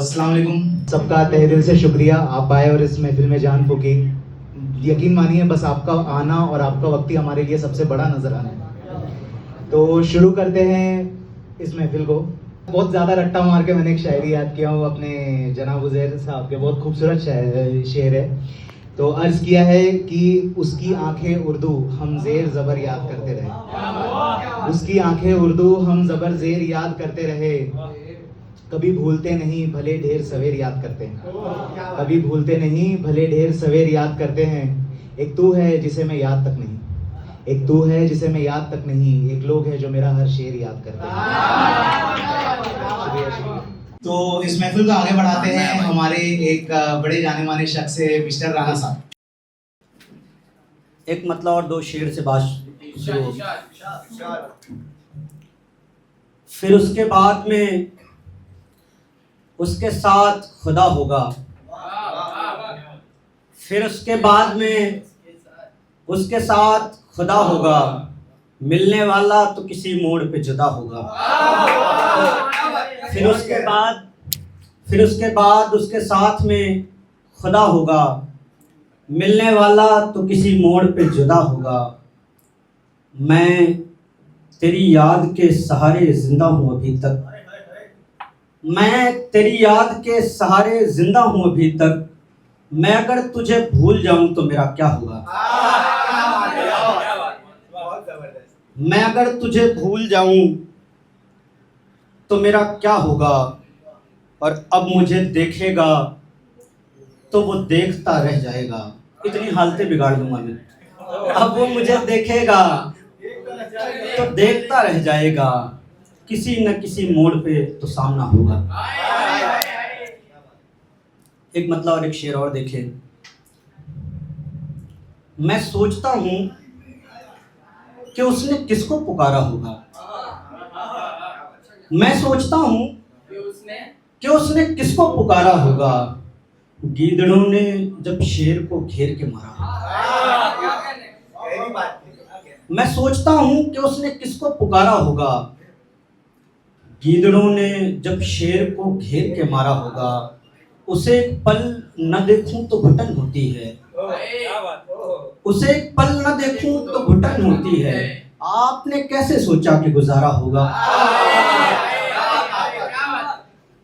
अस्सलाम वालेकुम, सबका तहे दिल से शुक्रिया। आप आए और इस महफिल में जान फूकी। यकीन मानिए बस आपका आना और आपका वक्त ही हमारे लिए सबसे बड़ा नजराना है। तो शुरू करते हैं इस महफिल को। बहुत ज़्यादा रट्टा मार के मैंने एक शायरी याद किया हूँ अपने जनाब उज़ैर साहब के, बहुत खूबसूरत शेर है। तो अर्ज़ किया है कि उसकी आंखें उर्दू हम ज़ेर ज़बर याद करते रहे, उसकी आंखें उर्दू हम ज़बर ज़ेर याद करते रहे, कभी भूलते नहीं भले ढेर सवेर याद करते हैं, कभी भूलते नहीं भले ढेर सवेर याद करते हैं। एक तू है जिसे मैं याद तक नहीं, एक तू है जिसे मैं याद तक नहीं, एक लोग है जो मेरा हर शेर याद करते हैं। शुक्रिया शुक्रिया। तो इस महफिल को आगे बढ़ाते हैं हमारे एक बड़े जाने माने शख्स है मिस्टर राणा साहब। एक मतलब और दो शेर से बात शुरू होगी। फिर उसके बाद में उसके साथ खुदा होगा, फिर उसके बाद में उसके साथ खुदा होगा, मिलने वाला तो किसी मोड़ पे जुदा होगा। फिर उसके बाद उसके साथ में खुदा होगा, मिलने वाला तो किसी मोड़ पे जुदा होगा। मैं तेरी याद के सहारे जिंदा हूँ अभी तक, मैं तेरी याद के सहारे जिंदा हूँ अभी तक। मैं अगर तुझे भूल जाऊं तो मेरा क्या होगा, मैं अगर तुझे भूल जाऊं तो मेरा क्या होगा। और अब मुझे देखेगा तो वो देखता रह जाएगा। इतनी हालतें बिगाड़ दूंगा मैं। अब वो मुझे देखेगा तो देखता रह जाएगा, किसी न किसी मोड़ पे तो सामना होगा। एक मतलब और एक शेर और देखें। मैं सोचता हूं कि उसने किसको पुकारा होगा, मैं सोचता हूं कि उसने किसको पुकारा होगा। गीदड़ों ने जब शेर को घेर के मारा, मैं सोचता हूं कि उसने किसको पुकारा होगा। गीदड़ों ने जब शेर को घेर के मारा होगा, उसे एक पल न देखूं तो घुटन होती है, उसे एक पल न देखूं तो घुटन होती है। आपने कैसे सोचा कि गुजारा होगा,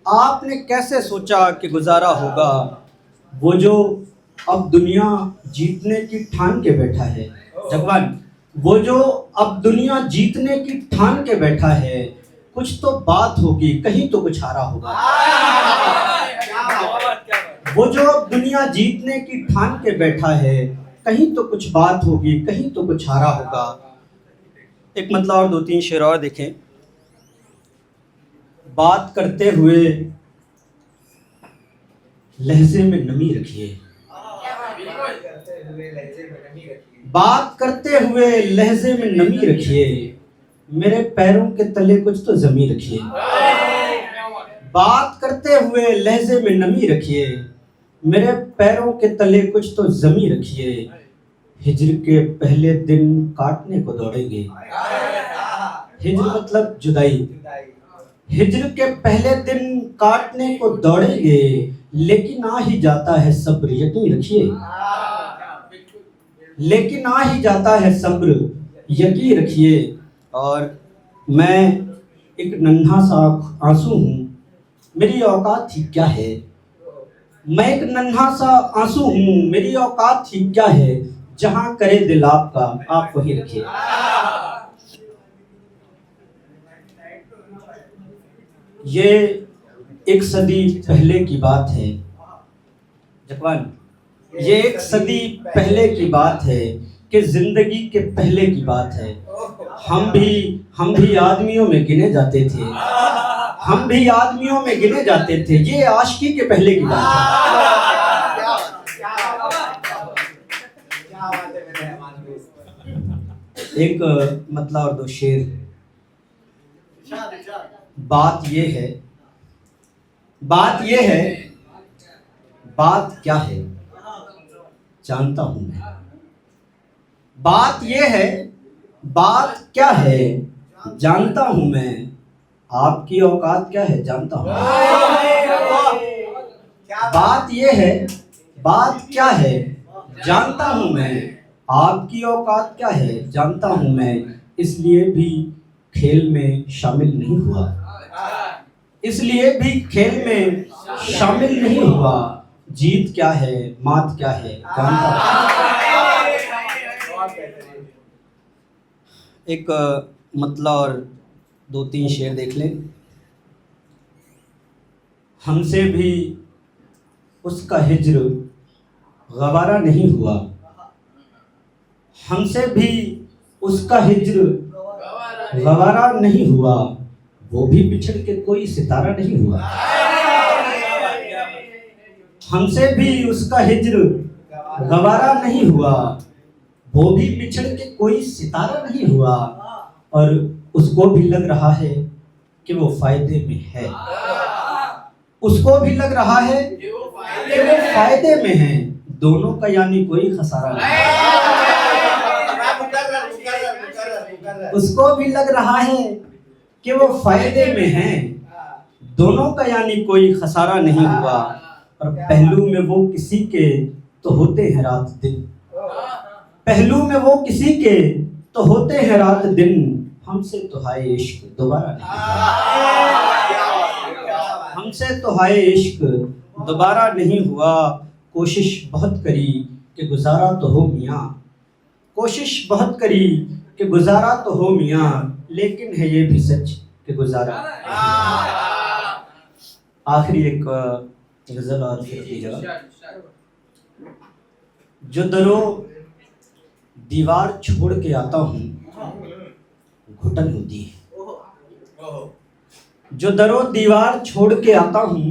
आपने कैसे सोचा कि गुजारा होगा। वो जो अब दुनिया जीतने की ठान के बैठा है जगवान, वो जो अब दुनिया जीतने की ठान के बैठा है, कुछ तो बात होगी कहीं तो कुछ हारा होगा। वो जो अब दुनिया जीतने की ठान के बैठा है, कहीं तो कुछ बात होगी कहीं तो कुछ हारा होगा। एक मतलब और दो तीन शेर और देखें। बात करते हुए लहजे में नमी रखिए, बात करते हुए लहजे में नमी रखिए, मेरे पैरों के तले कुछ तो जमी रखिए। बात करते हुए लहजे में नमी रखिए, मेरे पैरों के तले कुछ तो जमी रखिए। हिज्र के पहले दिन काटने को दौड़ेंगे, हिज्र मतलब जुदाई, हिज्र के पहले दिन काटने को दौड़ेंगे, लेकिन आ ही जाता है सब्र यकीन रखिए, लेकिन आ ही जाता है सब्र यकीन रखिए। और मैं एक नन्हा सा आंसू हूँ, मेरी औकात ही क्या है, मैं एक नन्हा सा आंसू हूँ, मेरी औकात ही क्या है। जहां करे दिल आपका आप वही रखिए। ये एक सदी पहले की बात है जगवान, ये एक सदी पहले की बात है कि जिंदगी के पहले की बात है। हम भी आदमियों में गिने जाते थे, हम भी आदमियों में गिने जाते थे। ये आशिकी के पहले की बात है। एक मतलब और दो शेर। बात ये है, बात ये है, बात क्या है जानता हूं मैं। बात ये है, बात क्या है जानता हूं मैं। आपकी औकात क्या है जानता हूं। बात ये है, बात क्या है जानता हूं मैं, आपकी औकात क्या है जानता हूं मैं, इसलिए भी खेल में शामिल नहीं हुआ, इसलिए भी खेल में शामिल नहीं हुआ, जीत क्या है मात क्या है जानता हूं। एक मतलब और 2-3 शेर देख लें। हमसे भी उसका हिज्र गवारा नहीं हुआ, हमसे भी उसका हिज्र गवारा नहीं हुआ, वो भी बिछड़ के कोई सितारा नहीं हुआ। हमसे भी उसका हिज्र गवारा नहीं हुआ, वो भी बिछड़ के कोई सितारा नहीं हुआ, और उसको भी लग रहा है कि वो फायदे में है, उसको भी लग रहा है कि वो फायदे में है, दोनों का यानी कोई खसारा नहीं। उसको भी लग रहा है कि वो फायदे में है, दोनों का यानी कोई खसारा नहीं हुआ, और पहलू में वो किसी के तो होते हैं रात दिन, पहलू में वो किसी के तो होते हैं रात दिन, हमसे तो हाय इश्क दोबारा नहीं हुआ, हमसे तो हाय इश्क दोबारा नहीं हुआ, कोशिश बहुत करी कि गुजारा तो हो मियाँ, कोशिश बहुत करी कि गुजारा तो हो मियाँ, लेकिन है ये भी सच कि गुजारा। आखिरी एक गजल और फिर दीजिएगा। जो दरो दीवार छोड़ के आता हूँ घुटन होती है, जो दरो दीवार छोड़ के आता हूँ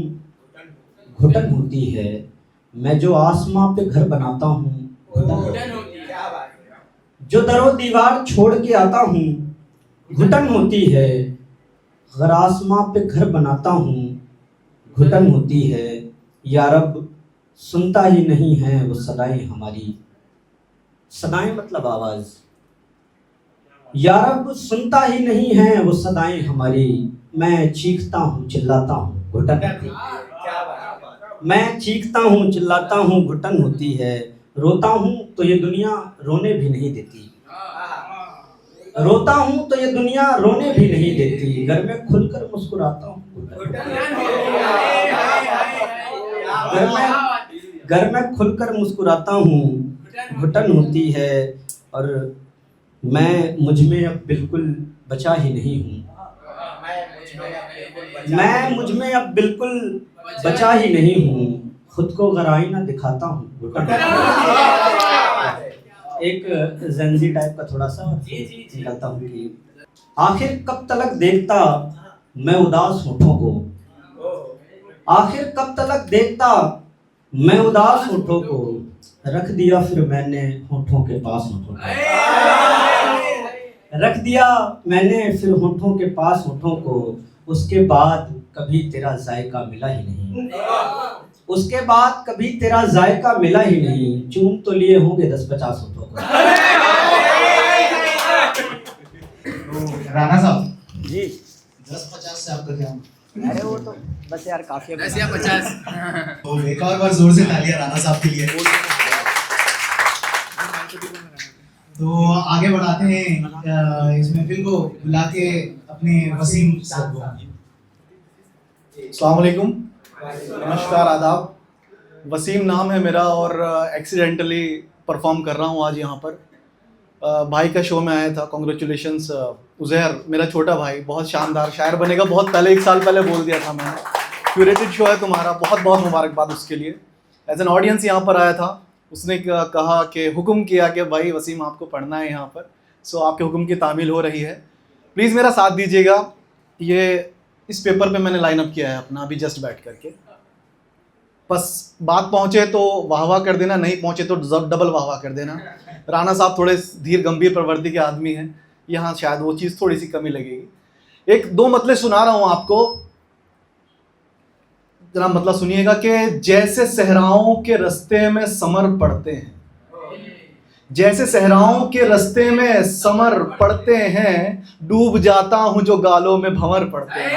घुटन होती है, मैं जो आसमां पे घर बनाता हूँ घुटन होती है, जो दरो दीवार छोड़ के आता हूँ घुटन होती है, अगर आसमां पे घर बनाता हूँ घुटन होती है, या रब सुनता ही नहीं है वो सदाएं हमारी, सदाएं मतलब आवाज, या रब सुनता ही नहीं है वो सदाएं हमारी, मैं चीखता हूँ चिल्लाता हूँ घुटन होती है, मैं चीखता हूँ चिल्लाता हूँ घुटन होती है, रोता हूँ तो ये दुनिया रोने भी नहीं देती, रोता हूँ तो ये दुनिया रोने भी नहीं देती, घर में खुलकर मुस्कुराता हूँ घर में खुलकर मुस्कुराता हूँ घुटन होती है, और मैं मुझ में अब बिल्कुल बचा ही नहीं हूँ, मैं मुझ में अब बिल्कुल बचा ही नहीं हूँ, खुद को अगर आईना दिखाता हूँ घुटन। एक ज़ंजी टाइप का थोड़ा सा निकलता हूँ कि आखिर कब तलक देखता मैं उदास होठों को, आखिर कब तलक देखता मैं उदास होठों को, रख दिया फिर मैंने होठों के पास होठों को, रख दिया मैंने फिर होठों के पास होठों को, उसके बाद कभी तेरा जायका मिला ही नहीं, उसके बाद कभी तेरा जायका मिला ही नहीं, चूम तो लिए होंगे 10-50 होठों को। राणा साहब जी 10-50 से आपका क्या? अरे वो तो बस यार काफी है, 10 या 50। तो एक और बार जोर से तालियां राणा साहब के लिए। तो आगे बढ़ाते हैं इस महफिल को, बुला के अपने वसीम साहब को। अस्सलाम वालेकुम, नमस्कार, आदाब। वसीम नाम है मेरा और एक्सीडेंटली परफॉर्म कर रहा हूँ आज यहाँ पर। भाई का शो में आया था, कॉन्ग्रेचुलेशंस उज़ैर, मेरा छोटा भाई, बहुत शानदार शायर बनेगा, बहुत पहले 1 साल पहले बोल दिया था मैंने। क्यूरेटेड शो है तुम्हारा, बहुत बहुत मुबारकबाद उसके लिए। एज एन ऑडियंस यहाँ पर आया था, उसने कहा कि हुक्म किया कि भाई वसीम आपको पढ़ना है यहाँ पर, सो आपके हुक्म की तामील हो रही है, प्लीज़ मेरा साथ दीजिएगा। ये इस पेपर पे मैंने लाइन अप किया है अपना अभी जस्ट बैठ करके, बस बात पहुँचे तो वाह वाह कर देना, नहीं पहुँचे तो डबल वाह वाह कर देना। राणा साहब थोड़े धीर गंभीर प्रवृत्ति के आदमी हैं, यहाँ शायद वो चीज़ थोड़ी सी कमी लगेगी। 1-2 मतले सुना रहा हूँ आपको, जरा मतलब सुनिएगा कि जैसे सहराओं के रास्ते में समर पड़ते हैं, जैसे सहराओं के रास्ते में समर पड़ते हैं, डूब जाता हूं जो गालों में भंवर पड़ते हैं।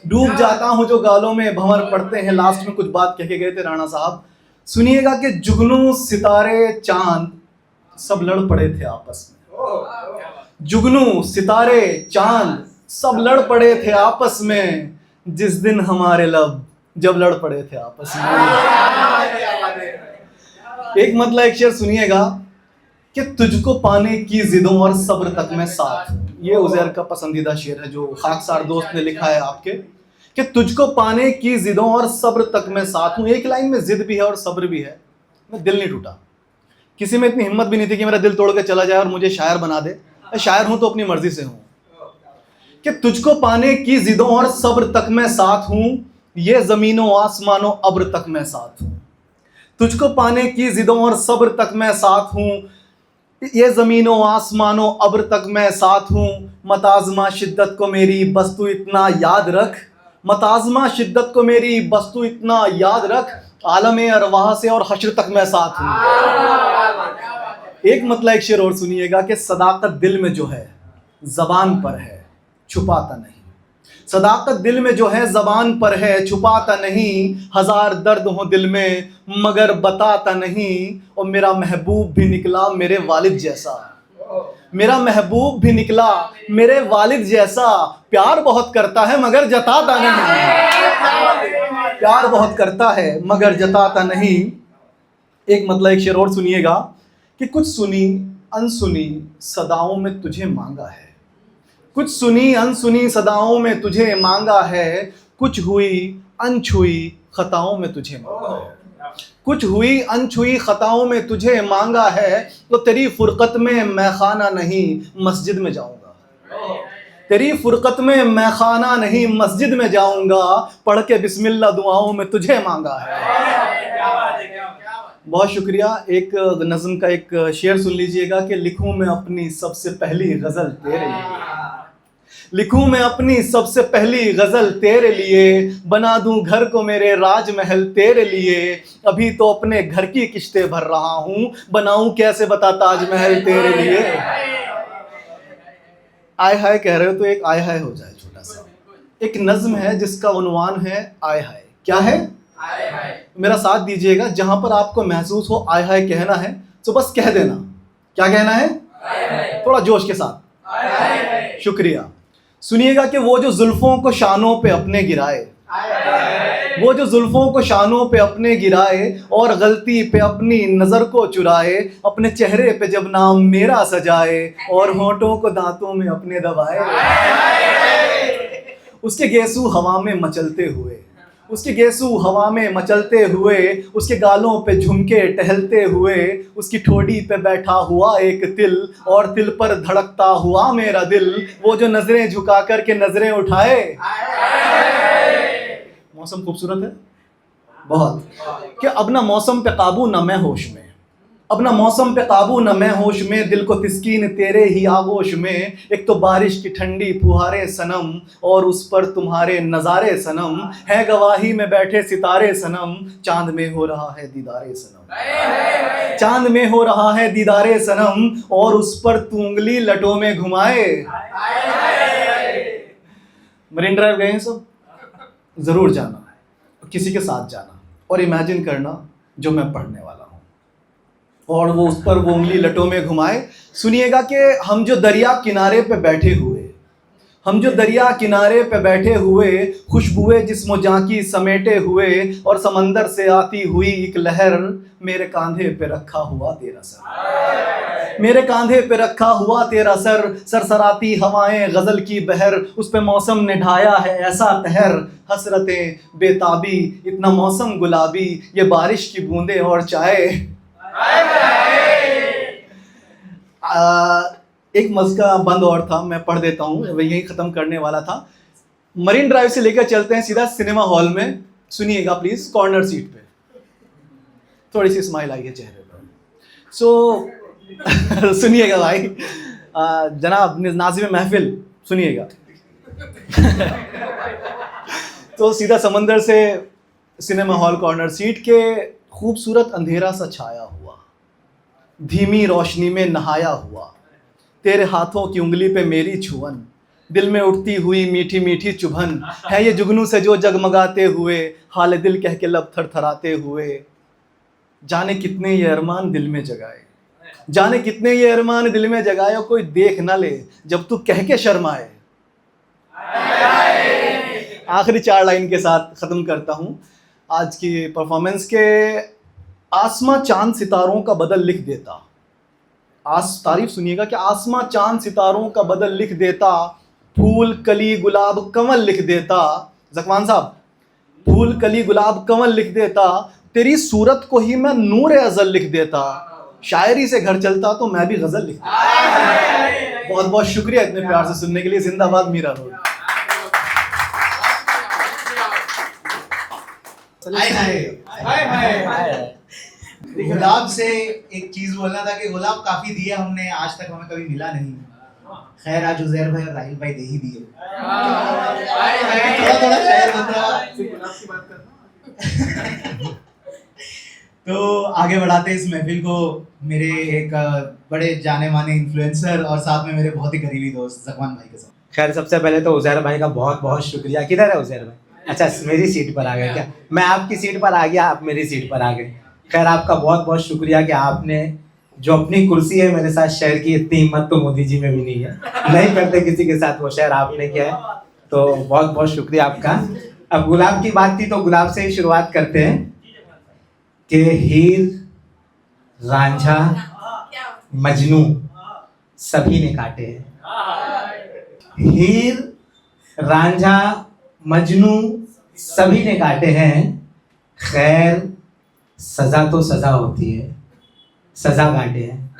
डूब जाता हूँ जो गालों में भंवर पड़ते हैं। लास्ट में कुछ बात कह के गए थे राणा साहब, सुनिएगा कि जुगनू सितारे चांद सब लड़ पड़े थे आपस में। जुगनू सितारे चांद सब लड़ पड़े थे आपस में, जिस दिन हमारे लब जब लड़ पड़े थे आपस में। एक मतलब एक शेर सुनिएगा कि तुझको पाने की जिदों और सब्र तक मैं साथ हूं। ये उजैर का पसंदीदा शेर है जो खाकसार दोस्त ने लिखा है आपके, कि तुझको पाने की जिदों और सब्र तक मैं साथ हूं। एक लाइन में जिद भी है और सब्र भी है। मैं दिल नहीं टूटा, किसी में इतनी हिम्मत भी नहीं थी कि मेरा दिल तोड़ के चला जाए और मुझे शायर बना दे। मैं शायर हूं तो अपनी मर्जी से हूं। कि तुझको पाने की जिदों और सब्र तक मैं साथ हूं, ये जमीनों आसमानों अब्र तक मैं साथ हूं। तुझको पाने की जिदों और सब्र तक मैं साथ हूं, ये जमीनों आसमानों अब्र तक मैं साथ हूं। मताज़मा शिद्दत को मेरी बस तू इतना याद रख, मताज़मा शिद्दत को मेरी बस तू इतना याद रख, आलम अरवाह से और हश्र तक मैं साथ हूं। एक मतलब एक शेर और सुनिएगा कि सदाकत दिल में जो है जबान पर है छुपाता नहीं। सदाकत दिल में जो है जबान पर है छुपाता नहीं। हजार दर्द हो दिल में मगर बताता नहीं। और मेरा महबूब भी निकला मेरे वालिद जैसा, मेरा महबूब भी निकला मेरे वालिद जैसा। प्यार बहुत करता है मगर जताता नहीं, प्यार बहुत करता है मगर जताता नहीं। एक मतलब एक शेर और सुनिएगा कि कुछ सुनी अनसुनी सदाओं में तुझे मांगा है, कुछ सुनी अनसुनी सदाओं में तुझे मांगा है। कुछ हुई अनछुई खताओं में तुझे मांगा है, कुछ हुई अनछुई खताओं में तुझे मांगा है। तो तेरी फुरकत में मैं खाना नहीं मस्जिद में जाऊंगा, तेरी फुरकत में मैं खाना नहीं मस्जिद में जाऊंगा। पढ़ के बिस्मिल्लाह दुआओं में तुझे मांगा है। बहुत शुक्रिया। एक नज़्म का एक शेर सुन लीजिएगा कि लिखूं मैं अपनी सबसे पहली गज़ल तेरे लिए, लिखूं मैं अपनी सबसे पहली गज़ल तेरे लिए। बना दूं घर को मेरे राजमहल तेरे लिए। अभी तो अपने घर की किश्तें भर रहा हूं, बनाऊं कैसे बता ताजमहल तेरे लिए। आय हाय कह रहे हो तो एक आय हाय हो जाए छोटा सा। एक नज़्म है जिसका उन्वान है आय हाय। क्या है? आय हाय। मेरा साथ दीजिएगा, जहां पर आपको महसूस हो आय हाय कहना है तो बस कह देना। क्या कहना है? आय हाय। थोड़ा जोश के साथ आय हाय। शुक्रिया। सुनिएगा कि वो जो जुल्फों को शानों पे अपने गिराए, वो जो जुल्फों को शानों पे अपने गिराए और गलती पे अपनी नज़र को चुराए। अपने चेहरे पे जब नाम मेरा सजाए और होंठों को दांतों में अपने दबाए। उसके गेसू हवा में मचलते हुए, उसके गेसू हवा में मचलते हुए, उसके गालों पे झुमके टहलते हुए, उसकी ठोड़ी पे बैठा हुआ एक तिल और तिल पर धड़कता हुआ मेरा दिल। वो जो नजरें झुका कर के नजरें उठाए। मौसम खूबसूरत है बहुत, कि अब ना मौसम पे काबू ना मैं होश में, अब ना मौसम पे काबू न मैं होश में। दिल को तिस्कीन तेरे ही आगोश में। एक तो बारिश की ठंडी फुहारे सनम और उस पर तुम्हारे नज़ारे सनम। है गवाही में बैठे सितारे सनम, चांद में हो रहा है दीदारे सनम, चांद में हो रहा है दीदारे सनम और उस पर तू उंगली लटों में घुमाए। मरीन ड्राइव गए हैं सब? ज़रूर जाना, किसी के साथ जाना और इमेजिन करना जो मैं पढ़ने वाला हूँ और वो उस पर वो उंगली लटों में घुमाए। सुनिएगा कि हम जो दरिया किनारे पे बैठे हुए, हम जो दरिया किनारे पे बैठे हुए, खुशबुए जिस्मो जाकी समेटे हुए और समंदर से आती हुई एक लहर मेरे कांधे पे रखा हुआ तेरा सर, मेरे कांधे पे रखा हुआ तेरा सर। सरसराती हवाएं गज़ल की बहर, उस पे मौसम ने ढाया है ऐसा कहर। हसरतें बेताबी इतना मौसम गुलाबी, ये बारिश की बूंदें और चाय। एक मज़का बंद और था, मैं पढ़ देता हूँ, वह यही ख़त्म करने वाला था। मरीन ड्राइव से लेकर चलते हैं सीधा सिनेमा हॉल में। सुनिएगा प्लीज़, कॉर्नर सीट पे थोड़ी सी स्माइल आई है चेहरे पर। सुनिएगा भाई, जनाब नाज़िम महफिल सुनिएगा। तो सीधा समंदर से सिनेमा हॉल कॉर्नर सीट के, खूबसूरत अंधेरा सा छाया हुआ, धीमी रोशनी में नहाया हुआ, तेरे हाथों की उंगली पे मेरी छुअन, दिल में उठती हुई मीठी मीठी चुभन है ये जुगनू से जो जगमगाते हुए, हाल दिल कह के लब थरथराते हुए। जाने कितने ये अरमान दिल में जगाए, जाने कितने ये अरमान दिल में जगाए, कोई देख ना ले जब तू कह के शर्माए। आखिरी 4 लाइन के साथ ख़त्म करता हूँ आज की परफॉर्मेंस के। आसमां चांद सितारों का बदल लिख देता, तारीफ सुनिएगा कि आसमां चांद सितारों का बदल लिख देता, फूल कली गुलाब कमल लिख देता। ज़कवान साहब, फूल कली गुलाब कमल लिख देता, तेरी सूरत को ही मैं नूर अज़ल लिख देता, शायरी से घर चलता तो मैं भी गज़ल लिख देता। बहुत बहुत शुक्रिया इतने प्यार से सुनने के लिए। जिंदाबाद मीरा रोड। गुलाब से एक चीज बोलना था कि गुलाब काफी दिए हमने, आज तक हमें कभी मिला नहीं। खैर आज उजैर भाई और राहिल भाई दे ही दिए। थोड़ा थोड़ा शायर बन रहा। तो आगे बढ़ाते इस महफिल को, मेरे एक बड़े जाने माने इन्फ्लुएंसर और साथ में मेरे बहुत ही करीबी दोस्त ज़कवान भाई के साथ। खैर सबसे पहले तो उजैर भाई का बहुत बहुत शुक्रिया। किधर है उजैर भाई? अच्छा मेरी सीट पर आ गए क्या? मैं आपकी सीट पर आ गया, आप मेरी सीट पर आ गए। खैर आपका बहुत बहुत शुक्रिया कि आपने जो अपनी कुर्सी है मेरे साथ शेयर की। इतनी हिम्मत तो मोदी जी में भी नहीं है, नहीं करते किसी के साथ वो शेयर, आपने किया है तो बहुत बहुत शुक्रिया आपका। अब गुलाब की बात थी तो गुलाब से ही शुरुआत करते हैं कि हीर रांझा मजनू सभी ने काटे हैं। हीर रांझा मजनू सभी ने काटे हैं, खैर सजा तो सजा होती है, सजा काटे हैं।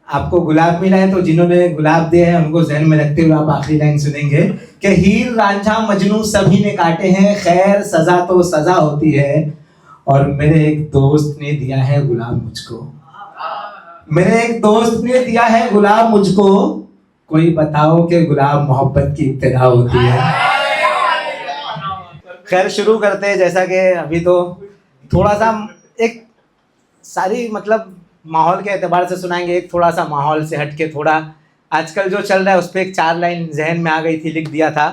आपको गुलाब मिला है तो जिन्होंने गुलाब दिए हैं उनको ज़हन में रखते हुए आप आखिरी लाइन सुनेंगे कि हीर रांझा मजनू सभी ने काटे हैं, खैर सजा तो सजा होती है। और मेरे एक दोस्त ने दिया है गुलाब मुझको, मेरे एक दोस्त ने दिया है गुलाब मुझको, कोई बताओ कि गुलाब मोहब्बत की इब्तिदा होती है। खैर शुरू करते हैं। जैसा कि अभी तो थोड़ा सा एक सारी मतलब माहौल के एतबार से सुनाएंगे, एक थोड़ा सा माहौल से हट के थोड़ा आजकल जो चल रहा है उस पर एक 4 लाइन जहन में आ गई थी, लिख दिया था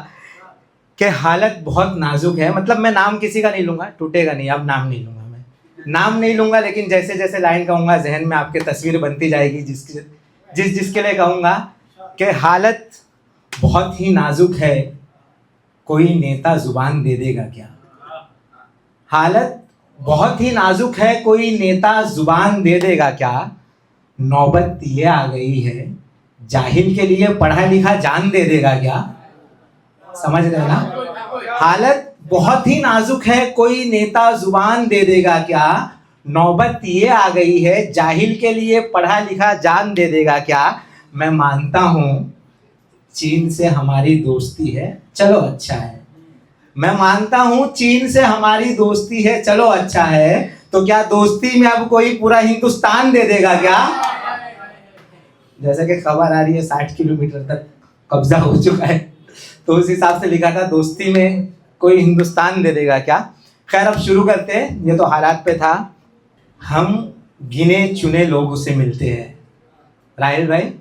कि हालत बहुत नाजुक है। मतलब मैं नाम किसी का नहीं लूँगा, टूटेगा नहीं, अब नाम नहीं लूँगा, मैं नाम नहीं लूँगा, लेकिन जैसे जैसे लाइन कहूँगा जहन में आपके तस्वीर बनती जाएगी जिसके लिए कहूँगा कि हालत बहुत ही नाजुक है, कोई नेता जुबान दे देगा क्या। हालत बहुत ही नाजुक है, कोई नेता जुबान दे देगा क्या। नौबत ये आ गई है, जाहिल के लिए पढ़ा लिखा जान दे देगा क्या। समझ रहे ना? हालत बहुत ही नाजुक है, कोई नेता जुबान दे देगा क्या। नौबत ये आ गई है, जाहिल के लिए पढ़ा लिखा जान दे देगा क्या। मैं मानता हूँ चीन से हमारी दोस्ती है, चलो अच्छा है। मैं मानता हूँ चीन से हमारी दोस्ती है, चलो अच्छा है। तो क्या दोस्ती में अब कोई पूरा हिंदुस्तान दे देगा क्या। जैसे कि खबर आ रही है 60 किलोमीटर तक कब्जा हो चुका है, तो उस हिसाब से लिखा था दोस्ती में कोई हिंदुस्तान दे देगा क्या। खैर अब शुरू करते हैं, ये तो हालात पे था। हम गिने चुने लोगों से मिलते हैं, राहिल भाई,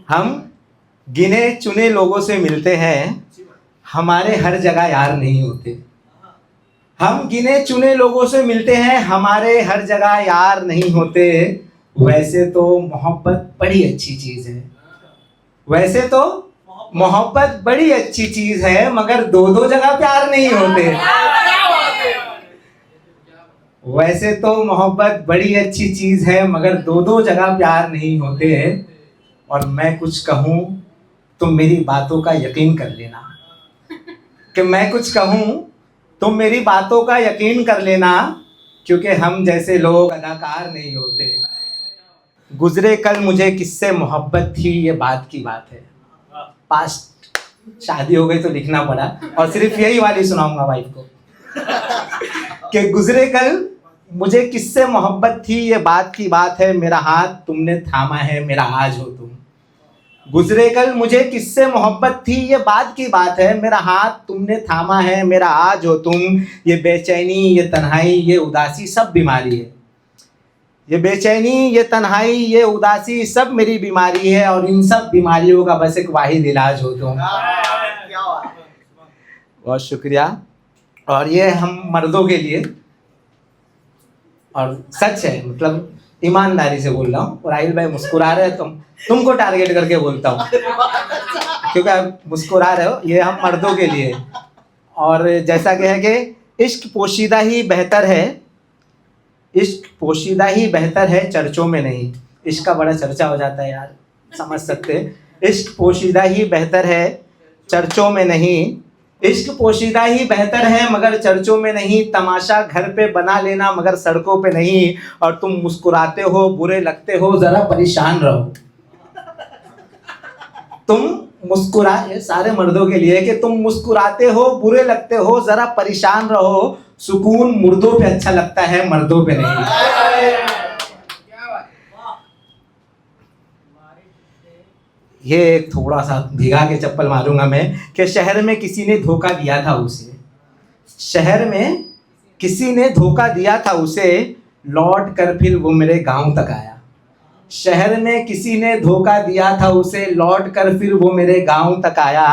हम गिने चुने लोगों से मिलते हैं, हमारे हर जगह यार नहीं होते। हम गिने चुने लोगों से मिलते हैं, हमारे हर जगह यार नहीं होते। वैसे तो मोहब्बत बड़ी अच्छी चीज़ है, वैसे तो मोहब्बत बड़ी अच्छी चीज़ है, मगर दो दो जगह प्यार नहीं होते। वैसे तो मोहब्बत बड़ी अच्छी चीज़ है, मगर दो दो जगह प्यार नहीं होते। और मैं कुछ कहूँ तो मेरी बातों का यकीन कर लेना, कि मैं कुछ कहूँ तो मेरी बातों का यकीन कर लेना, क्योंकि हम जैसे लोग अदाकार नहीं होते। गुजरे कल मुझे किससे मोहब्बत थी, ये बात की बात है। पास्ट शादी हो गई तो लिखना पड़ा, और सिर्फ यही वाली सुनाऊंगा वाइफ को कि गुजरे कल मुझे किससे मोहब्बत थी, ये बात की बात है। मेरा हाथ तुमने थामा है, मेरा आज हो तुम। गुजरे कल मुझे किससे मोहब्बत थी, ये बात की बात है। मेरा हाथ तुमने थामा है, मेरा आज हो तुम। ये बेचैनी, ये तन्हाई, ये उदासी सब बीमारी है। ये बेचैनी, ये तन्हाई, ये उदासी सब मेरी बीमारी है और इन सब बीमारियों का बस एक वाहिद इलाज हो तुम। बहुत शुक्रिया। और ये हम मर्दों के लिए, और सच है, मतलब ईमानदारी से बोल रहा हूँ। और आहिल भाई मुस्कुरा रहे हैं, तुमको टारगेट करके बोलता हूँ क्योंकि आप मुस्कुरा रहे हो। ये हम मर्दों के लिए। और जैसा कि है कि इश्क पोशीदा ही बेहतर है, इश्क पोशीदा ही बेहतर है, चर्चों में नहीं। इश्क का बड़ा चर्चा हो जाता है यार, समझ सकते हैं। इश्क पोशीदा ही बेहतर है, चर्चों में नहीं। इश्क पोशीदा ही बेहतर है मगर चर्चों में नहीं। तमाशा घर पे बना लेना मगर सड़कों पे नहीं। और तुम मुस्कुराते हो, बुरे लगते हो, जरा परेशान रहो। तुम मुस्कुरा, ये सारे मर्दों के लिए कि तुम मुस्कुराते हो, बुरे लगते हो, जरा परेशान रहो। सुकून मुर्दों पे अच्छा लगता है, मर्दों पे नहीं। ये एक थोड़ा सा भिगा के चप्पल मारूंगा मैं कि शहर में किसी ने धोखा दिया था उसे, शहर में किसी ने धोखा दिया था उसे, लौट कर फिर वो मेरे गांव तक आया। शहर में किसी ने धोखा दिया था उसे, लौट कर फिर वो मेरे गांव तक आया।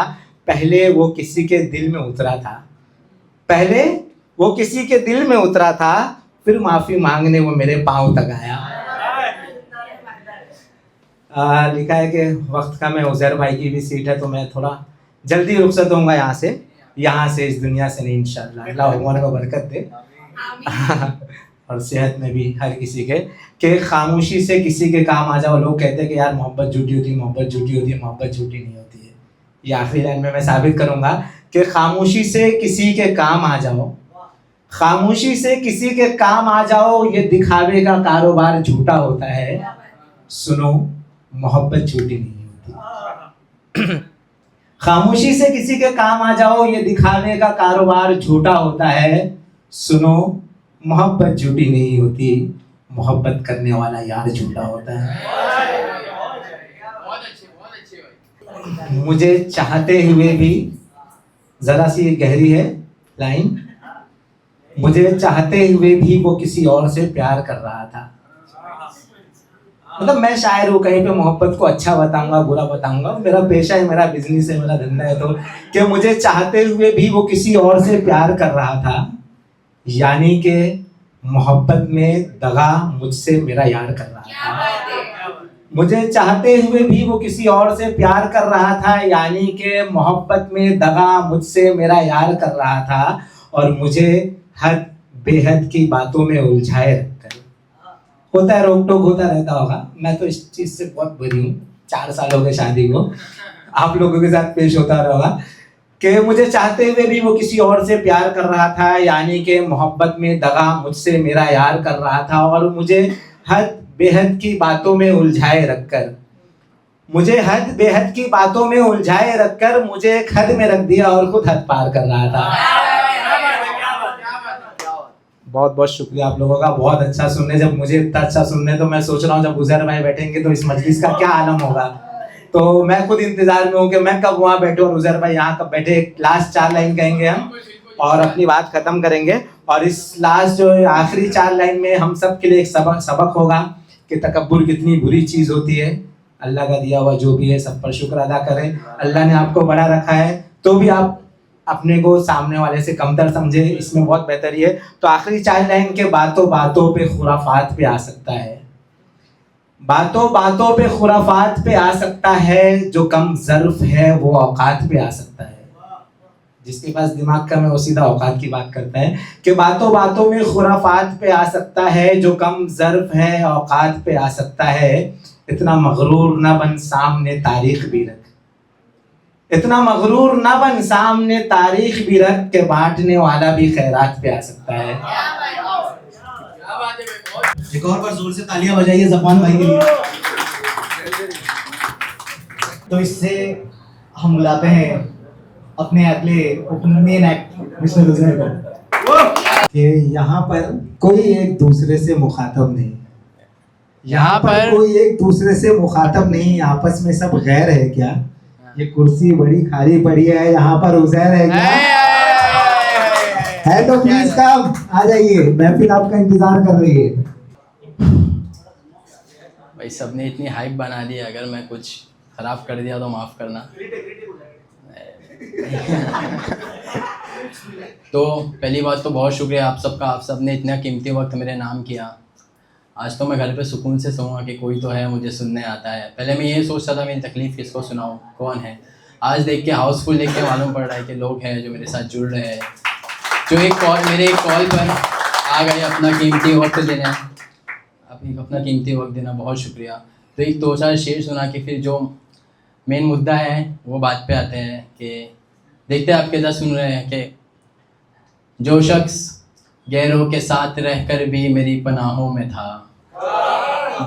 पहले वो किसी के दिल में उतरा था, पहले वो किसी के दिल में उतरा था, फिर माफी मांगने वो मेरे पांव तक आया। लिखा है कि वक्त का मैं उज़ैर भाई की भी सीट है तो मैं थोड़ा जल्दी रुखसत होऊंगा यहाँ से इस दुनिया से नहीं, इंशाल्लाह। अल्लाह उम्र को बरकत दे और सेहत में भी हर किसी के। कि खामोशी से किसी के काम आ जाओ। लोग कहते हैं कि यार मोहब्बत झूठी होती है, मोहब्बत झूठी होती है। मोहब्बत झूठी नहीं होती है। ये आखिरी लाइन में मैं साबित करूंगा कि खामोशी से किसी के काम आ जाओ, खामोशी से किसी के काम आ जाओ। ये दिखावे का कारोबार झूठा होता है, सुनो मोहब्बत झूठी नहीं होती। खामोशी से किसी के काम आ जाओ, ये दिखावे का कारोबार झूठा होता है, सुनो मोहब्बत झूठी नहीं होती। मोहब्बत करने वाला यार झूठा होता है। मुझे चाहते हुए भी, जरा सी गहरी है लाइन, मुझे चाहते हुए भी वो किसी और से प्यार कर रहा था। मतलब मैं शायर हूँ, कहीं पे मोहब्बत को अच्छा बताऊंगा, बुरा बताऊंगा। मेरा पेशा है, मेरा बिजनेस है, मेरा धंधा है। तो कि मुझे चाहते हुए भी वो किसी और से प्यार कर रहा था, यानी कि मोहब्बत में दगा मुझसे मेरा यार कर रहा था। मुझे चाहते हुए भी वो किसी और से प्यार कर रहा था, यानी कि मोहब्बत में दगा मुझसे मेरा यार कर रहा था। और मुझे हद बेहद की बातों में उलझाए रखकर, होता है रोक टोक होता रहता होगा। मैं तो इस चीज़ से बहुत बुरी हूँ, 4 साल हो गए शादी को, आप लोगों के साथ पेश होता रहा कि मुझे चाहते हुए भी वो किसी और से प्यार कर रहा था, यानी कि मोहब्बत में दगा मुझसे मेरा यार कर रहा था। और मुझे हद बेहद की बातों में उलझाए रखकर, मुझे हद बेहद की बातों में उलझाए रखकर मुझे एक हद में रख दिया और खुद हद पार कर रहा था। बहुत बहुत शुक्रिया आप लोगों का, बहुत अच्छा सुनने। जब मुझे इतना अच्छा सुनने, तो मैं सोच रहा हूँ जब उज़ैर भाई बैठेंगे तो इस मजलिस का क्या आलम होगा। तो मैं खुद इंतजार में हूँ कि मैं कब वहाँ बैठूँ और उज़ैर भाई यहाँ कब बैठे। लास्ट 4 लाइन कहेंगे हम और अपनी बात खत्म करेंगे। और इस लास्ट जो आखिरी 4 लाइन में हम सब के लिए एक सबक होगा कि तकब्बुर कितनी बुरी चीज़ होती है। अल्लाह का दिया हुआ जो भी है सब पर शुक्र अदा करें। अल्लाह ने आपको बड़ा रखा है तो भी आप अपने को सामने वाले से कमतर समझे, इसमें बहुत बेहतरी है। तो आखिरी 4 लाइन के बातों बातों पे खुराफात पे आ सकता है, बातों बातों पे खुराफात पे आ सकता है। जो कम ज़र्फ है वो औकात पे आ सकता है। जिसके पास दिमाग कम है वो सीधा औकात की बात करता है कि बातों बातों में खुराफात पे आ सकता है। जो कम ज़र्फ है औकात पे आ सकता है। इतना मगरूर ना बन सामने तारीख भी रख, इतना मगरूर ना बन सामने तारीख भी रख के बांटने वाला भी खैरात पे आ सकता है। एक और बार जोर से तालियां बजाइए ज़फ़ान भाई के लिए। तो इससे हम बुलाते हैं अपने अगले मेन एक्ट मिस्टर उज़ैर को कि यहाँ पर कोई एक दूसरे से मुखातब नहीं, यहाँ पर कोई एक दूसरे से मुखातब नहीं, आपस में सब गैर है क्या? ये कुर्सी बड़ी खाली पड़ी है, यहाँ पर उज़ैर है क्या? है तो प्लीज काम आ जाइए, महफिल आपका इंतजार कर रही है। भाई सबने इतनी हाइप बना दी, अगर मैं कुछ ख़राब कर दिया तो माफ़ करना। तो पहली बात तो बहुत शुक्रिया आप सबका, आप सब ने इतना कीमती वक्त मेरे नाम किया। आज तो मैं घर पे सुकून से सोऊंगा कि कोई तो है, मुझे सुनने आता है। पहले मैं ये सोचता था मेरी तकलीफ़ किसको सुनाऊँ, कौन है। आज देख के हाउसफुल देख के मालूम पड़ रहा है कि लोग हैं जो मेरे साथ जुड़ रहे हैं, जो मेरे एक कॉल पर आ गए अपना कीमती वक्त देना, अपना कीमती वक्त देना, बहुत शुक्रिया। तो एक दो चार शेर सुना के फिर जो मेन मुद्दा है वो बात पे आते हैं कि देखते हैं आप कितना सुन रहे हैं कि जो शख्स गैरों के साथ रहकर भी मेरी पनाहों में था,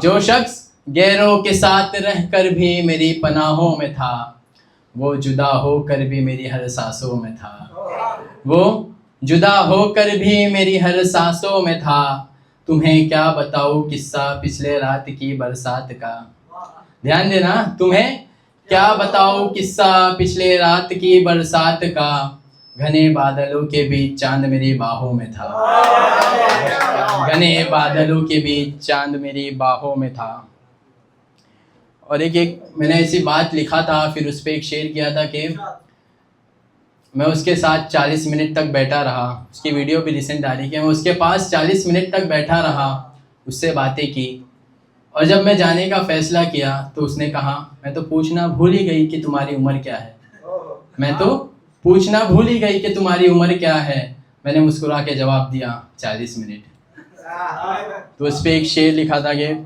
जो शख्स गैरों के साथ रहकर भी मेरी पनाहों में था, वो जुदा होकर भी मेरी हर सांसों में था, वो जुदा होकर भी मेरी हर सांसों में था। तुम्हें क्या बताऊँ किस्सा पिछले रात की बरसात का, ध्यान देना, तुम्हें क्या बताऊँ किस्सा पिछले रात की बरसात का, घने बादलों के बीच चांद मेरी बाहों में था, घने बादलों के बीच चांद मेरी बाहों में था। और एक मैंने ऐसी बात लिखा था, फिर उस पर एक शेर किया था कि मैं उसके साथ 40 मिनट तक बैठा रहा, उसकी वीडियो भी रिसेंट आ रही है, मैं उसके पास 40 मिनट तक बैठा रहा, उससे बातें की, और जब मैं जाने का फ़ैसला किया तो उसने कहा मैं तो पूछना भूल ही गई कि तुम्हारी उम्र क्या है, मैं तो पूछना भूल ही गई कि तुम्हारी उम्र क्या है। मैंने मुस्कुरा के जवाब दिया 40 मिनट। तो उस पर एक शेर लिखा था कि एक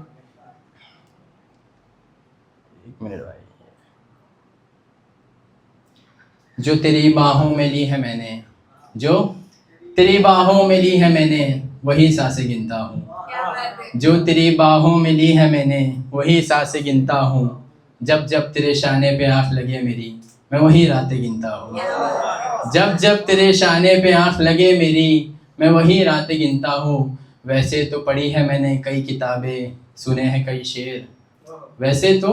मिनट भाई, जो तेरी बाहों में ली है मैंने, जो तेरी बाहों में ली है मैंने, वही सांसें गिनता हूँ, जो तेरी बाहों में ली है मैंने, वही सांसें गिनता हूँ। जब जब तेरे शाने पे आँख लगे मेरी, मैं वही रातें गिनता हूँ, जब जब तेरे शाने पे आँख लगे मेरी, मैं वही रातें गिनता हूँ। वैसे तो पढ़ी है मैंने कई किताबें, सुने हैं कई शेर, वैसे तो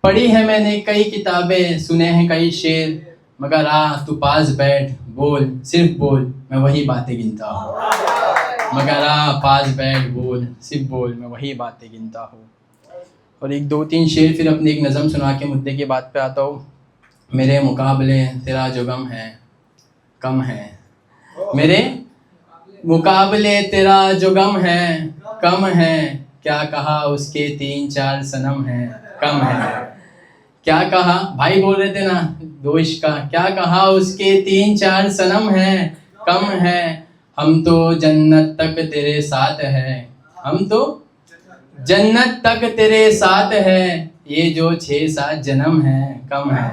पढ़ी है मैंने कई किताबें, सुने हैं कई शेर, मगर तू पास बैठ, बोल, सिर्फ बोल, मैं वही बातें गिनता हूँ, मगर पास बैठ, बोल, सिर्फ बोल, मैं वही बातें गिनता हूँ। और एक दो तीन शेर फिर अपनी एक नज़म सुना के मुद्दे की बात पे आता हूँ। मेरे मुकाबले तेरा जो गम है कम है, मेरे मुकाबले तेरा जो गम है कम है, क्या कहा उसके 3-4 सनम है, कम है, क्या कहा, भाई बोल रहे थे ना दो इश्क का, क्या कहा उसके 3-4 सनम है, कम है। हम तो जन्नत तक तेरे साथ है, हम तो जन्नत तक तेरे साथ है, ये जो 6-7 जन्म है कम है,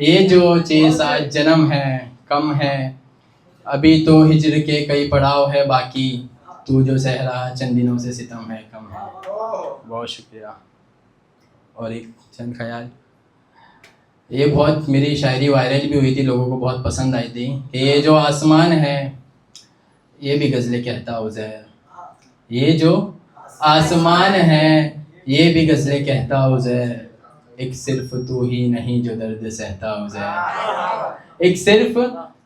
ये जो 6-7 जन्म है कम है। अभी तो हिजर के कई पड़ाव है बाकी, तू जो सहरा चंद दिनों से सितम है कम है। बहुत शुक्रिया। और एक चंद ख्याल, ये बहुत मेरी शायरी वायरल भी हुई थी, लोगों को बहुत पसंद आई थी कि ये जो आसमान है ये भी गज़लें कहता उज़ैर, ये जो आसमान है ये भी गज़लें कहता उज़ैर, एक सिर्फ तू ही नहीं जो दर्द सहता उज़ैर, एक सिर्फ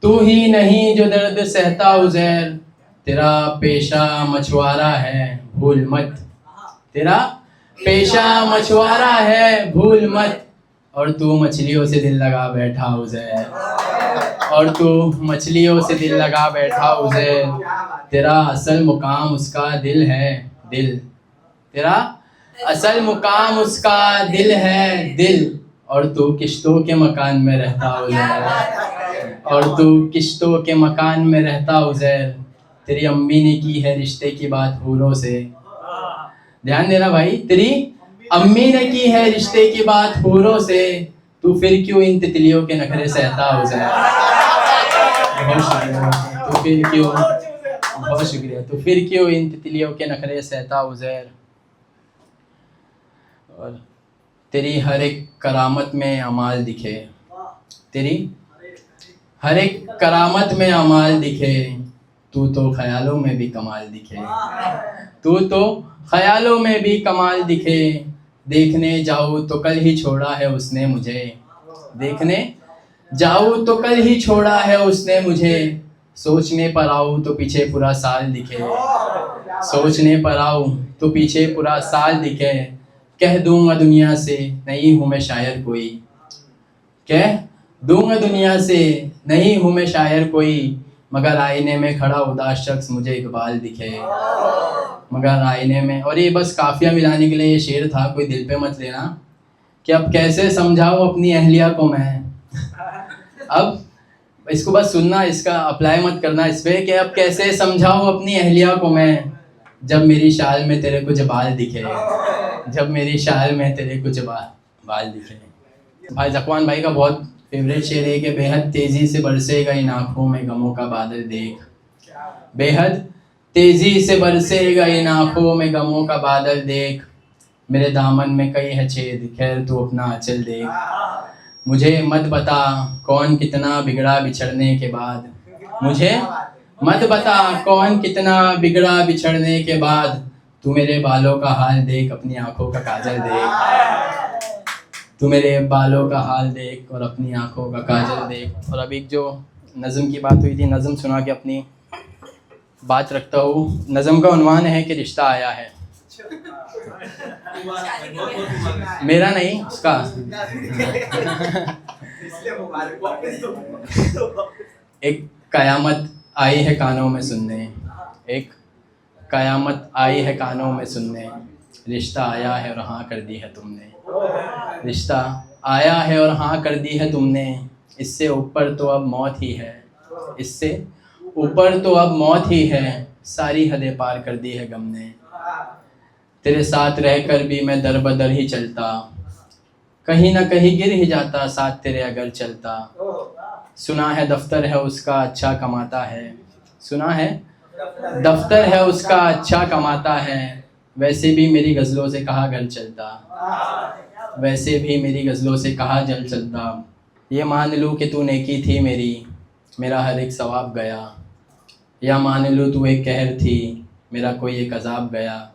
तू ही नहीं जो दर्द सहता उज़ैर। तेरा पेशा मछुआरा है भूल मत, तेरा पेशा मछुआरा है भूल मत, और तू मछलियों से दिल लगा बैठा उज़ैर, और तू मछलियों से दिल लगा बैठा उज़ैर। तेरा असल मुकाम उसका दिल है दिल, तेरा असल मुकाम उसका दिल है दिल, और तू किश्तों के मकान में रहता उज़ैर, और तू किश्तों के मकान में रहता उज़ैर। तेरी अम्मी ने की है रिश्ते की बात हूरों से, ध्यान देना भाई, तेरी अम्मी ने की है रिश्ते की बात हूरों से, तू फिर क्यों इन तितलियों के नखरे सहता उज़ैर। बहुत शुक्रिया। तो फिर क्यों, बहुत शुक्रिया। तो फिर क्यों इन तितलियों के नखरे सहता उज़ैर। और तेरी हर एक करामत में अमाल दिखे, तेरी हर एक करामत में अमाल दिखे, तू तो ख्यालों में भी कमाल दिखे, तू तो ख्यालों में भी कमाल दिखे। देखने जाऊँ तो कल ही छोड़ा है उसने मुझे, देखने जाऊँ तो कल ही छोड़ा है उसने मुझे, सोचने पर आऊँ तो पीछे पूरा साल दिखे, सोचने पर आऊँ तो पीछे पूरा साल दिखे, कह दूंगा दुनिया से नहीं हूँ मैं शायर कोई, कह दूंगा दुनिया से नहीं हूँ मैं शायर कोई, मगर आईने में खड़ा उदास शख्स मुझे इकबाल दिखे, मगर आईने में। और ये बस काफिया मिलाने के लिए ये शेर था, कोई दिल पे मत लेना। कि अब कैसे समझाऊँ अपनी अहलिया को मैं, अब इसको बस सुनना, इसका अप्लाई मत करना इस पे, कि अब कैसे समझाऊँ अपनी अहलिया को मैं, जब मेरी शाल में तेरे कुछ बाल दिखे, जब मेरी शाल में तेरे कुछ बाल दिखे। भाई ज़कवान भाई का बहुत फेवरेट शेर है कि बेहद तेज़ी से बरसेगा इन आँखों में गमों का बादल देख, बेहद तेज़ी से बरसेगा इन आँखों में गमों का बादल देख, मेरे दामन में कई है छेद खैर तू अपना आंचल देख, मुझे मत बता कौन कितना बिगड़ा बिछड़ने के बाद, मुझे मत बता कौन कितना बिगड़ा बिछड़ने के बाद, तू मेरे बालों का हाल देख अपनी आंखों का काजल देख, तू मेरे बालों का हाल देख और अपनी आंखों का काजल देख। और अभी जो नज़म की बात हुई थी, नज़म सुना के अपनी बात रखता हूँ। नज़म का उन्वान है कि रिश्ता आया है, मेरा नहीं उसका। एक कयामत आई है कानों में सुनने, एक कयामत आई है कानों में सुनने, रिश्ता आया है और हाँ कर दी है तुमने, रिश्ता आया है और हाँ कर दी है तुमने, इससे ऊपर तो अब मौत ही है, इससे ऊपर तो अब मौत ही है, सारी हदें पार कर दी है गम ने, तेरे साथ रहकर भी मैं दर बदर ही चलता, कहीं ना कहीं गिर ही जाता साथ तेरे अगर चलता, सुना है दफ्तर है उसका अच्छा कमाता है, सुना है दफ्तर है उसका अच्छा कमाता है, वैसे भी मेरी गज़लों से कहाँ घर चलता, वैसे भी मेरी गज़लों से कहाँ जल चलता, ये मान लूँ कि तू नेकी थी मेरी, मेरा हर एक सवाब गया, या मान लूँ तू एक कहर थी, मेरा कोई एक अजाब गया,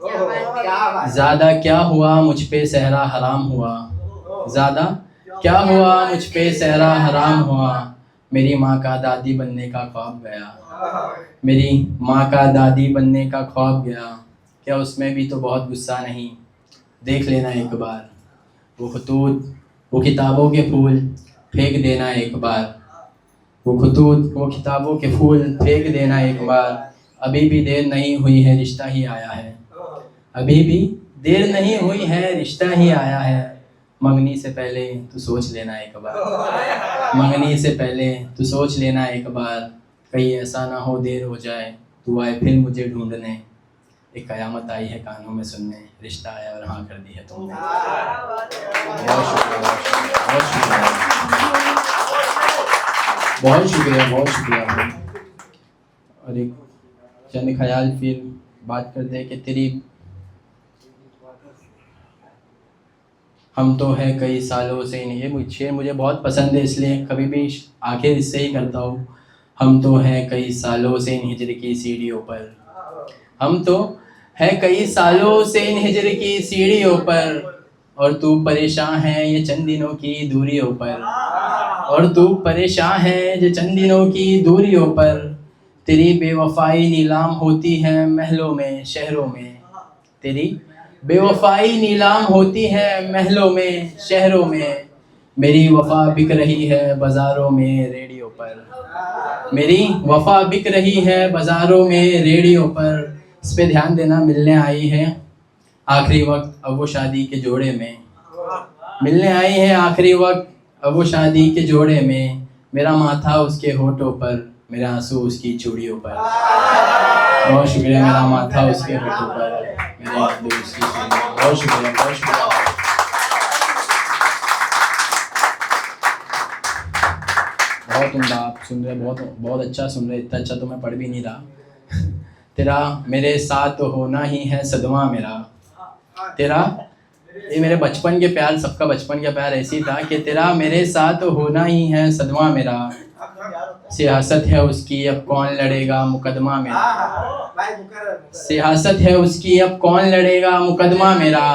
ज़्यादा क्या हुआ मुझ पे सहरा हराम हुआ, ज़्यादा क्या हुआ मुझ पे सहरा हराम हुआ, मेरी माँ का दादी बनने का ख्वाब गया, मेरी माँ का दादी बनने का ख्वाब गया, क्या उसमें भी तो बहुत गुस्सा नहीं, देख लेना एक बार वो खतूत वो किताबों के फूल फेंक देना एक बार, वो खतूत वो किताबों के फूल फेंक देना एक बार, अभी भी देर नहीं हुई है रिश्ता ही आया है, अभी भी देर नहीं हुई है रिश्ता ही आया है, मंगनी से पहले तू सोच लेना एक बार, मंगनी से पहले तू सोच लेना एक बार, कहीं ऐसा ना हो देर हो जाए तू आए फिर मुझे ढूंढने, एक कयामत आई है कानों में सुनने, रिश्ता आया और हाँ कर दी है तुमने। बहुत शुक्रिया, बहुत शुक्रिया, बहुत शुक्रिया, बहुत शुक्रिया। और एक चंद ख्याल फिर बात करते हैं कि तेरी हम तो है कई सालों से, ये शेर मुझे बहुत पसंद है इसलिए कभी भी आखिर इससे ही करता हूँ। हम तो है कई सालों से इन हिजर की सीढ़ियों पर, हम तो है कई सालों से इन हिजर की सीढ़ियों पर, और तू परेशान है ये चंद दिनों की दूरियों पर, और तू परेशान है ये चंद दिनों की दूरियों पर, तेरी बेवफाई नीलाम होती है महलों में शहरों में, तेरी बेवफाई नीलाम होती है महलों में शहरों में, मेरी वफा बिक रही है बाज़ारों में रेडियो पर, मेरी वफा बिक रही है बाज़ारों में रेडियो पर, इस पे ध्यान देना। मिलने आई है आखिरी वक्त अब वो शादी के जोड़े में, मिलने आई है आखिरी वक्त अब वो शादी के जोड़े में, मेरा माथा उसके होठों पर, मेरा आंसू उसकी चूड़ियों पर। बहुत शुक्रिया। मेरा माथा उसके होठों पर, मेरे आंसू उसकी चूड़ियों पर। बहुत शुक्रिया, बहुत शुक्रिया। बहुत उम्दा आप सुन रहे, बहुत बहुत अच्छा सुन रहे, इतना अच्छा तो मैं पढ़ भी नहीं रहा। तेरा मेरे साथ होना ही है सदमा मेरा, तेरा ये मेरे बचपन के प्यार, सबका बचपन का प्यार ऐसी था कि तेरा मेरे साथ होना ही है सदमा मेरा, सियासत है उसकी अब कौन लड़ेगा मुकदमा मेरा, सियासत है उसकी अब कौन लड़ेगा मुकदमा मेरा,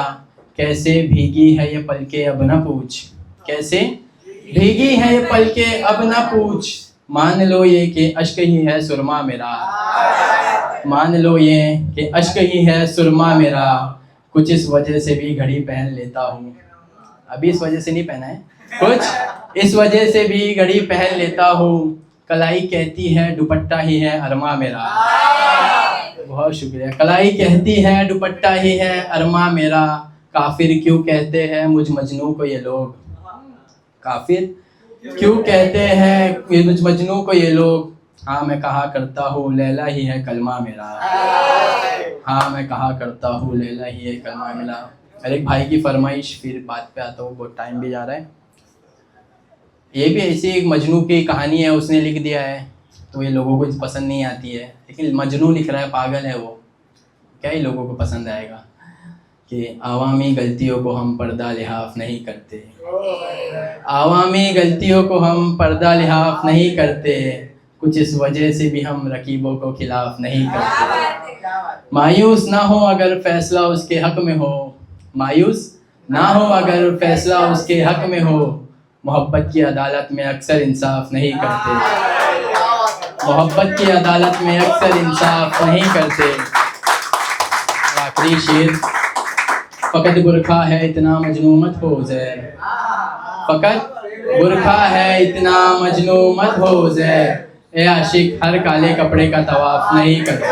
कैसे भीगी है ये पलके अब न पूछ, कैसे भीगी है ये पलके अब न पूछ, मान लो ये कि अश्क ही है सुरमा मेरा। मान लो ये कि अश्क ही है सुरमा मेरा, कुछ इस वजह से भी घड़ी पहन लेता हूँ। अभी इस वजह से नहीं पहना है, कुछ इस वजह से भी घड़ी पहन लेता हूँ। कलाई कहती है दुपट्टा ही है अरमा मेरा। बहुत शुक्रिया। कलाई कहती है दुपट्टा ही है अरमा मेरा, काफिर क्यों कहते हैं मुझ मजनू को ये लोग। काफिर क्यों कहते हैं ये मुझ मजनू को ये लोग। हाँ मैं कहा करता हूँ लैला ही है कलमा मेरा। हाँ मैं कहा करता हूँ लैला ही है कलमा मेरा। मेरे एक भाई की फरमाइश, फिर बात पे आता हूँ, बहुत टाइम भी जा रहा है। ये भी ऐसी एक मजनू की कहानी है, उसने लिख दिया है तो ये लोगों को पसंद नहीं आती है, लेकिन मजनू लिख रहा है, पागल है वो, क्या ही लोगों को पसंद आएगा। कि आवामी गलतियों को हम पर्दा लिहाफ नहीं करते, आवामी गलतियों को हम पर्दा लिहाफ नहीं करते, कुछ इस वजह से भी हम रकीबों को खिलाफ नहीं करते। मायूस ना हो अगर फैसला उसके हक में हो, मायूस ना हो अगर फैसला उसके हक में हो, मोहब्बत की अदालत में अक्सर इंसाफ नहीं करते, मोहब्बत की अदालत में अक्सर इंसाफ नहीं करते। आखिरी शेर, फ़कत बुरखा है इतना मजनू मत हो ज़ैर, फ़कत बुरखा है इतना मजनू मत हो ज़ैर, ए आशिक हर काले कपड़े का तवाफ नहीं करते।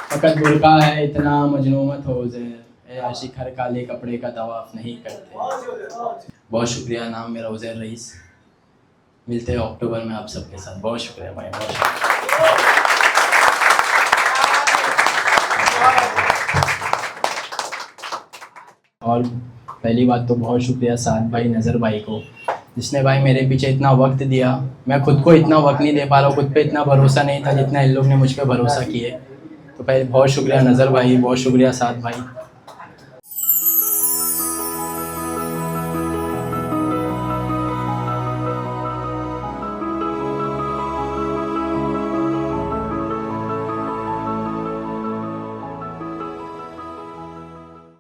फ़कत बुरखा है इतना मजनू मत हो ज़ैर, ए आशिक हर काले कपड़े का तवाफ नहीं करते। बहुत शुक्रिया। नाम मेरा उज़ैर रईस। मिलते हैं अक्टूबर में आप सबके साथ। बहुत शुक्रिया भाई, बहुत शुक्रिया। और पहली बात तो बहुत शुक्रिया साद भाई, नज़र भाई को, जिसने भाई मेरे पीछे इतना वक्त दिया। मैं खुद को इतना वक्त नहीं दे पा रहा हूँ, खुद पे इतना भरोसा नहीं था जितना इन लोग ने मुझ पर भरोसा किए। तो पहले बहुत शुक्रिया नज़र भाई, बहुत शुक्रिया साद भाई।